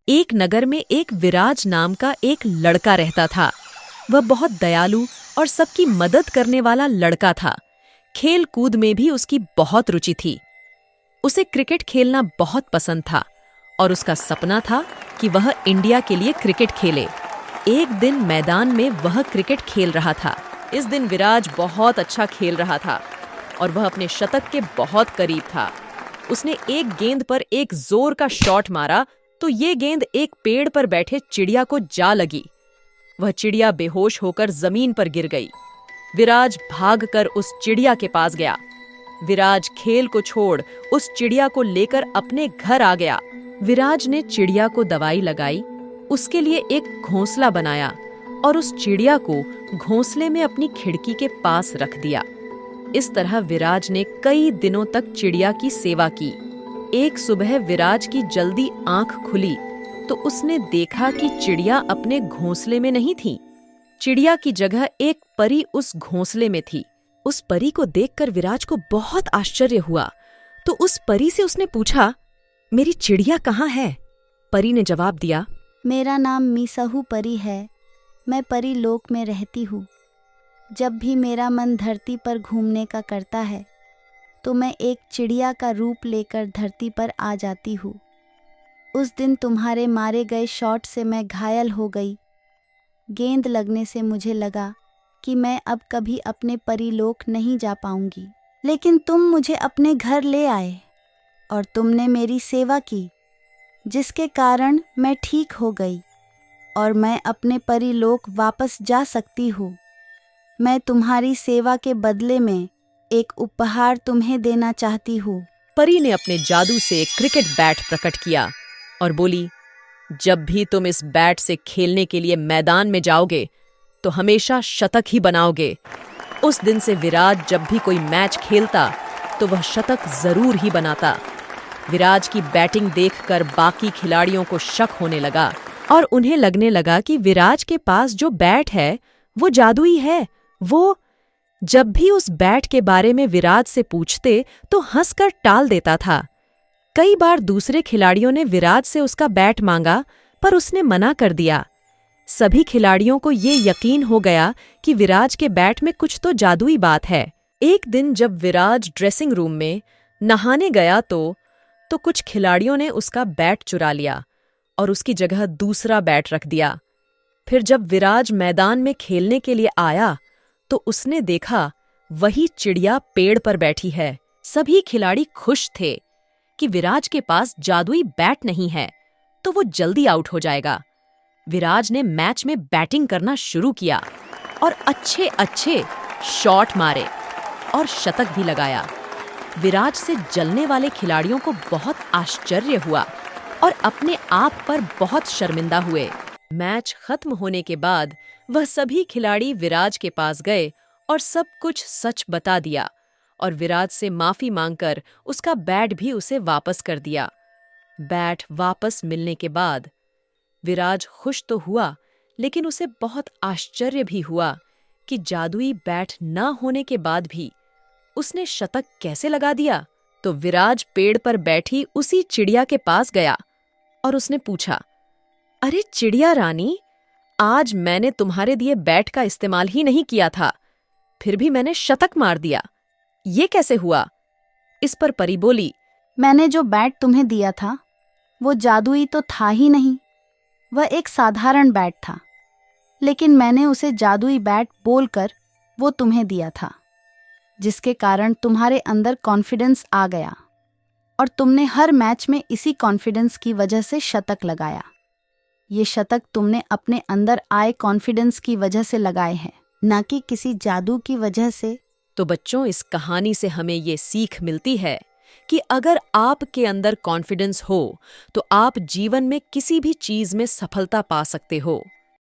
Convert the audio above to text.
एक नगर में एक विराज नाम का एक लड़का रहता था। वह बहुत दयालु और सबकी मदद करने वाला लड़का था। खेल कूद में भी उसकी बहुत रुचि थी। उसे क्रिकेट खेलना बहुत पसंद था और उसका सपना था कि वह इंडिया के लिए क्रिकेट खेले। एक दिन मैदान में वह क्रिकेट खेल रहा था। इस दिन विराज बहुत अच्छा खेल रहा था और वह अपने शतक के बहुत करीब था। उसने एक गेंद पर एक जोर का शॉट मारा तो ये गेंद एक पेड़ पर बैठे चिड़िया को जा लगी। वह चिड़िया बेहोश होकर जमीन पर गिर गई। विराज भागकर उस चिड़िया के पास गया। विराज खेल को छोड़ उस चिड़िया को लेकर अपने घर आ गया। विराज ने चिड़िया को दवाई लगाई, उसके लिए एक घोंसला बनाया और उस चिड़िया को घोंसले में अपनी खिड़की के पास रख दिया। इस तरह विराज ने कई दिनों तक चिड़िया की सेवा की। एक सुबह विराज की जल्दी आंख खुली तो उसने देखा कि चिड़िया अपने घोंसले में नहीं थी। चिड़िया की जगह एक परी उस घोंसले में थी। उस परी को देखकर विराज को बहुत आश्चर्य हुआ तो उस परी से उसने पूछा, मेरी चिड़िया कहाँ है? परी ने जवाब दिया, मेरा नाम मीसहू परी है। मैं परी लोक में रहती हूँ। जब भी मेरा मन धरती पर घूमने का करता है तो मैं एक चिड़िया का रूप लेकर धरती पर आ जाती हूँ। उस दिन तुम्हारे मारे गए शॉट से मैं घायल हो गई। गेंद लगने से मुझे लगा कि मैं अब कभी अपने परीलोक नहीं जा पाऊंगी, लेकिन तुम मुझे अपने घर ले आए और तुमने मेरी सेवा की, जिसके कारण मैं ठीक हो गई और मैं अपने परीलोक वापस जा सकती हूँ। मैं तुम्हारी सेवा के बदले में एक उपहार तुम्हें देना चाहती हूँ। परी ने अपने जादू से एक क्रिकेट बैट प्रकट किया और बोली, जब भी तुम इस बैट से खेलने के लिए मैदान में जाओगे तो हमेशा शतक ही बनाओगे। उस दिन से विराज जब भी कोई मैच खेलता तो वह शतक जरूर ही बनाता। विराज की बैटिंग देखकर बाकी खिलाड़ियों को शक होने लगा और उन्हें लगने लगा कि विराज के पास जो बैट है वो जादुई है। वो जब भी उस बैट के बारे में विराज से पूछते तो हंसकर टाल देता था। कई बार दूसरे खिलाड़ियों ने विराज से उसका बैट मांगा पर उसने मना कर दिया। सभी खिलाड़ियों को ये यकीन हो गया कि विराज के बैट में कुछ तो जादुई बात है। एक दिन जब विराज ड्रेसिंग रूम में नहाने गया तो कुछ खिलाड़ियों ने उसका बैट चुरा लिया और उसकी जगह दूसरा बैट रख दिया। फिर जब विराज मैदान में खेलने के लिए आया तो उसने देखा वही चिड़िया पेड़ पर बैठी है। सभी खिलाड़ी खुश थे कि विराज के पास जादुई बैट नहीं है तो वो जल्दी आउट हो जाएगा। विराज ने मैच में बैटिंग करना शुरू किया और अच्छे अच्छे शॉट मारे और शतक भी लगाया। विराज से जलने वाले खिलाड़ियों को बहुत आश्चर्य हुआ और अपने आप पर बहुत शर्मिंदा हुए। मैच खत्म होने के बाद वह सभी खिलाड़ी विराज के पास गए और सब कुछ सच बता दिया और विराज से माफी मांगकर उसका बैट भी उसे वापस कर दिया। बैट वापस मिलने के बाद विराज खुश तो हुआ, लेकिन उसे बहुत आश्चर्य भी हुआ कि जादुई बैट न होने के बाद भी उसने शतक कैसे लगा दिया। तो विराज पेड़ पर बैठी उसी चिड़िया के पास गया और उसने पूछा, अरे चिड़िया रानी, आज मैंने तुम्हारे दिए बैट का इस्तेमाल ही नहीं किया था, फिर भी मैंने शतक मार दिया, ये कैसे हुआ? इस पर परी बोली, मैंने जो बैट तुम्हें दिया था वो जादुई तो था ही नहीं। वह एक साधारण बैट था, लेकिन मैंने उसे जादुई बैट बोलकर वो तुम्हें दिया था, जिसके कारण तुम्हारे अंदर कॉन्फिडेंस आ गया और तुमने हर मैच में इसी कॉन्फिडेंस की वजह से शतक लगाया। ये शतक तुमने अपने अंदर आए कॉन्फिडेंस की वजह से लगाए हैं, न कि किसी जादू की वजह से। तो बच्चों, इस कहानी से हमें ये सीख मिलती है कि अगर आपके अंदर कॉन्फिडेंस हो तो आप जीवन में किसी भी चीज में सफलता पा सकते हो।